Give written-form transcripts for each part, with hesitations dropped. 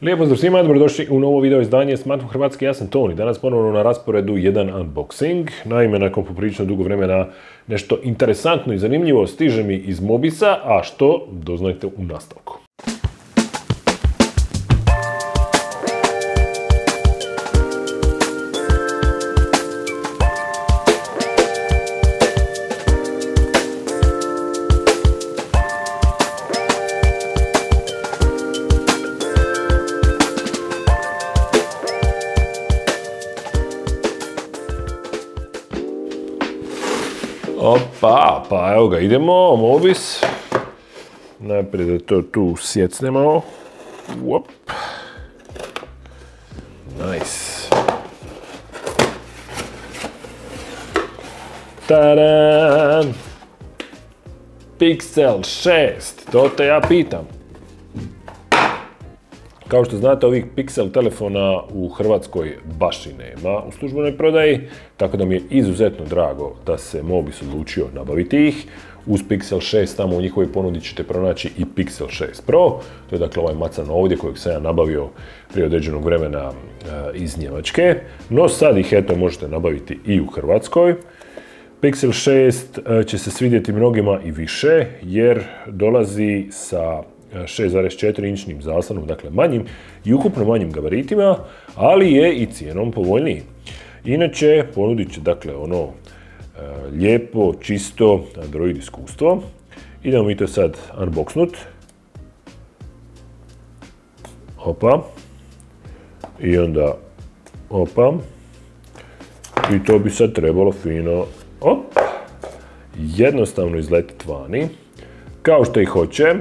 Lijep pozdrav svima, dobrodošli u novo video izdanje Smartphone Hrvatski, ja sam Toni. Danas ponovno na rasporedu jedan unboxing. Naime, nakon poprilično dugo vremena nešto interesantno i zanimljivo stiže mi iz Mobisa, a što doznajte u nastavku. Opa, pa evo ga, idemo, Mobis. Najprije da to tu sjecnemo. Uop. Nice. Tadam! Pixel 6, to te ja pitam. Kao što znate, ovih Pixel telefona u Hrvatskoj baš i nema u službenoj prodaji, tako da mi je izuzetno drago da se Mobis odlučio nabaviti ih. Uz Pixel 6 tamo u njihovoj ponudi ćete pronaći i Pixel 6 Pro. To je dakle ovaj macan ovdje kojeg sam ja nabavio prije određenog vremena iz Njemačke. No sad ih eto možete nabaviti i u Hrvatskoj. Pixel 6 će se svidjeti mnogima i više jer dolazi sa 6,4 inčnim zaslonom, dakle manjim i ukupno manjim gabaritima, ali je i cijenom povoljniji. Inače, ponudit će dakle ono lijepo, čisto Android iskustvo. Idemo mi to sad unboxnut. Opa. I onda opa. I to bi sad trebalo fino jednostavno izletiti vani. Kao što i hoće.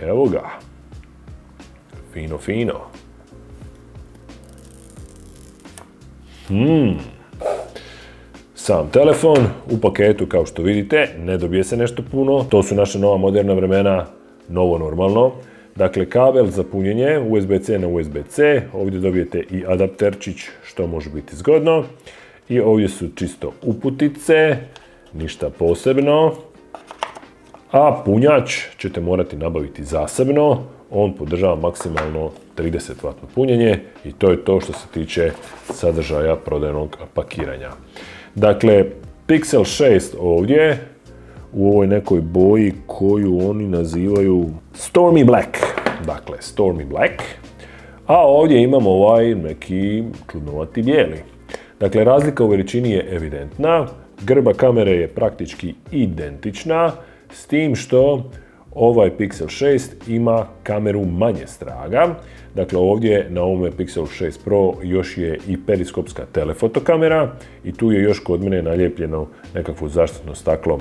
Evo ga. Fino, fino. Sam telefon u paketu, kao što vidite, ne dobije se nešto puno. To su naša nova moderna vremena, novo normalno. Dakle, kabel za punjenje USB-C na USB-C. Ovdje dobijete i adapterčić, što može biti zgodno. I ovdje su čisto uputice, ništa posebno. A punjač ćete morati nabaviti zasebno, on podržava maksimalno 30W punjenje i to je to što se tiče sadržaja prodajnog pakiranja. Dakle, Pixel 6 ovdje, u ovoj nekoj boji koju oni nazivaju Stormy Black. Dakle, Stormy Black. A ovdje imamo ovaj neki čudnovati bijeli. Dakle, razlika u veličini je evidentna, grba kamere je praktički identična, s tim što ovaj Pixel 6 ima kameru manje straga. Dakle, ovdje na ovome Pixel 6 Pro još je i periskopska telefoto kamera i tu je još kod mene nalijepljeno nekakvo zaštitno staklo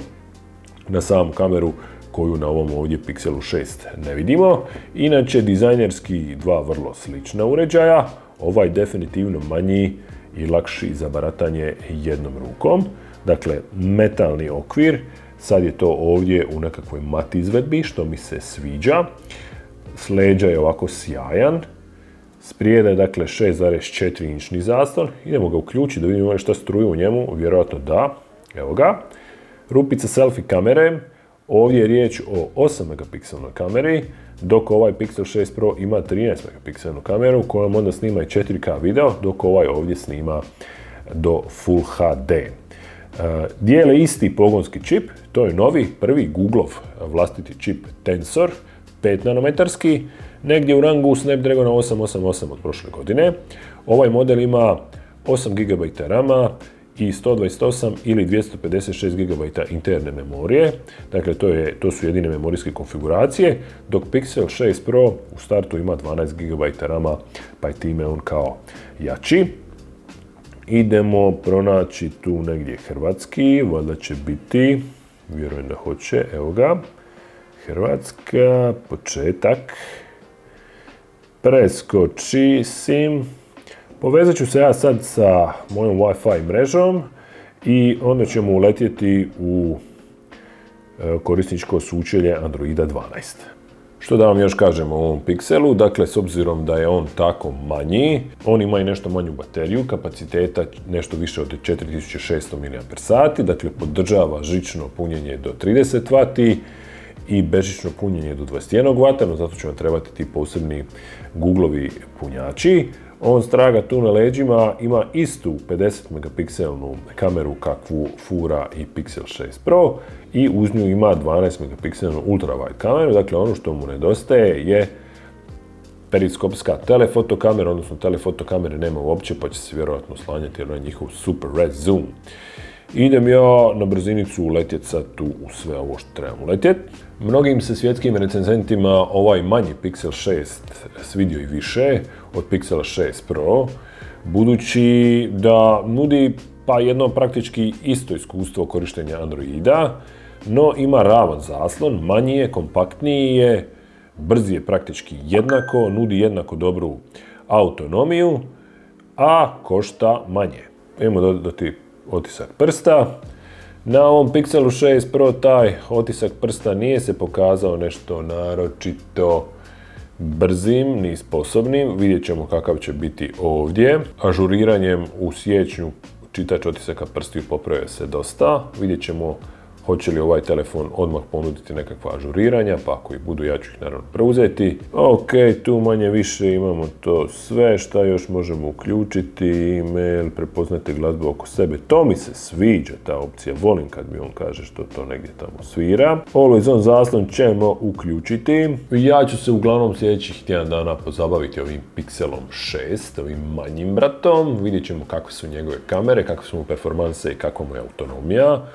na samu kameru koju na ovom ovdje Pixelu 6 ne vidimo. Inače, dizajnerski dva vrlo slična uređaja, ovaj definitivno manji i lakši za baratanje jednom rukom. Dakle, metalni okvir. Sad je to ovdje u nekakvoj mat izvedbi, što mi se sviđa. S leđa je ovako sjajan. Sprijeda je dakle 6,4 inčni zaslon. Idemo ga uključiti da vidimo šta struju u njemu. Vjerojatno da. Evo ga. Rupica selfie kamere. Ovdje je riječ o 8 megapikselnoj kameri, dok ovaj Pixel 6 Pro ima 13 megapikselnu kameru kojom onda snima i 4K video, dok ovaj ovdje snima do Full HD. Dijele isti pogonski čip, to je novi, prvi Googleov vlastiti čip Tensor, 5 nanometarski, negdje u rangu Snapdragona 888 od prošle godine. Ovaj model ima 8 GB RAM-a i 128 ili 256 GB interne memorije. Dakle, to su jedine memorijske konfiguracije, dok Pixel 6 Pro u startu ima 12 GB RAM-a, pa je time on kao jači. Idemo pronaći tu negdje hrvatski, valjda će biti, vjerujem da hoće, evo ga, Hrvatska, početak, preskoči sim, povezat ću se ja sad sa mojom Wi-Fi mrežom i onda ćemo uletjeti u korisničko sučelje Androida 12. Što da vam još kažem o ovom Pixelu, dakle s obzirom da je on tako manji, on ima i nešto manju bateriju, kapaciteta nešto više od 4600 mAh, dakle podržava žično punjenje do 30W i bežično punjenje do 21 W, no zato će vam trebati ti posebni Googlovi punjači. On straga tu na leđima ima istu 50 megapikselnu kameru kakvu fura i Pixel 6 Pro i uz nju ima 12 megapikselnu ultrawide kameru, dakle ono što mu nedostaje je periskopska telefotokamera, odnosno telefotokamere nema uopće pa će se vjerojatno slanjati jer je njihov super red zoom. Idem ja na brzinicu uletjeti sad tu u sve ovo što trebam uletjeti. Mnogim se svjetskim recenzentima ovaj manji Pixel 6 svidio i više od Pixela 6 Pro, budući da nudi pa jedno praktički isto iskustvo korištenja Androida, no ima ravan zaslon, manji je, kompaktniji je, brzi je praktički jednako, nudi jednako dobru autonomiju, a košta manje. Idemo dodati otisak prsta. Na ovom Pixelu 6 Pro taj otisak prsta nije se pokazao nešto naročito brzim ni sposobnim. Vidjet ćemo kakav će biti ovdje. Ažuriranjem u siječnju čitač otisaka prstiju popravio se dosta. Vidjet ćemo hoće li ovaj telefon odmah ponuditi nekakva ažuriranja, pa ako i budu ja ću ih naravno preuzeti. Ok, tu manje više imamo to sve, šta još možemo uključiti, email, prepoznate glazbu oko sebe, to mi se sviđa ta opcija, volim kad mi on kaže što to negdje tamo svira. Always on zaslon ćemo uključiti. Ja ću se uglavnom sljedećih tjedan dana pozabaviti ovim Pixelom 6, ovim manjim bratom, vidjet ćemo kakve su njegove kamere, kakve su mu performanse i kakva mu je autonomija.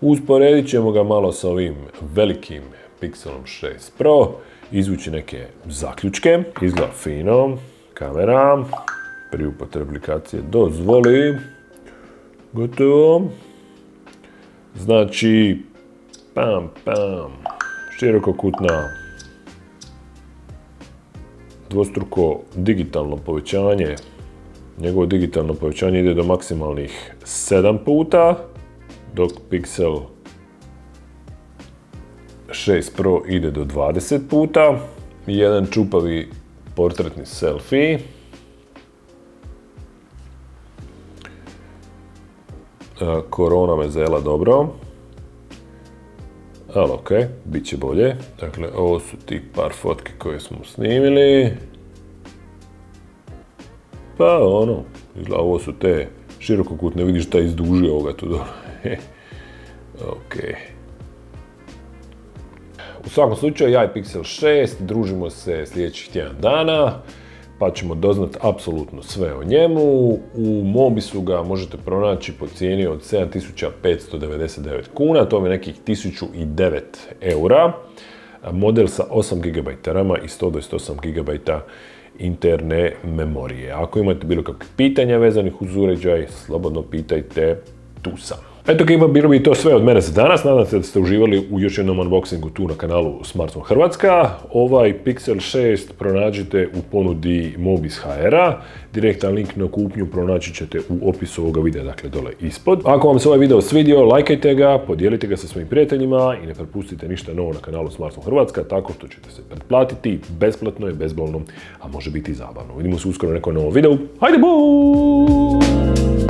Usporedit ćemo ga malo sa ovim velikim Pixelom 6 Pro, izvući neke zaključke, izgleda fino, kamera, pri upotrebi aplikacije dozvoli, gotovo, znači, širokokutna, dvostruko digitalno povećanje, njegovo digitalno povećanje ide do maksimalnih 7 puta, dok Pixel 6 Pro ide do 20 puta. Jedan čupavi portretni selfie. Korona me zela dobro. Ali ok, bit će bolje. Dakle, ovo su ti par fotki koje smo snimili. Pa ono, ovo su te širokokutne, vidiš šta izdužio ovoga tu dobro. Ok. U svakom slučaju, ja i Pixel 6 družimo se sljedećih tjedan dana, pa ćemo doznat apsolutno sve o njemu. U Mobisu ga možete pronaći po cijeni od 7599 kuna, to je nekih 1009 eura. Model sa 8 GB rama i 128 GB interne memorije. Ako imate bilo kakve pitanja vezanih uz uređaj, slobodno pitajte, tu sam. Eto, bilo bi to sve od mene za danas. Nadam se da ste uživali u još jednom unboxingu tu na kanalu Smartphone Hrvatska. Ovaj Pixel 6 pronađite u ponudi Mobis HR-a. Direktan link na kupnju pronaći ćete u opisu ovoga videa, dakle dole ispod. Ako vam se ovaj video svidio, lajkajte ga, podijelite ga sa svojim prijateljima i ne propustite ništa novo na kanalu Smartphone Hrvatska, tako što ćete se pretplatiti, besplatno je, bezbolno, a može biti i zabavno. Vidimo se uskoro u nekom novom videu. Hajde, buu!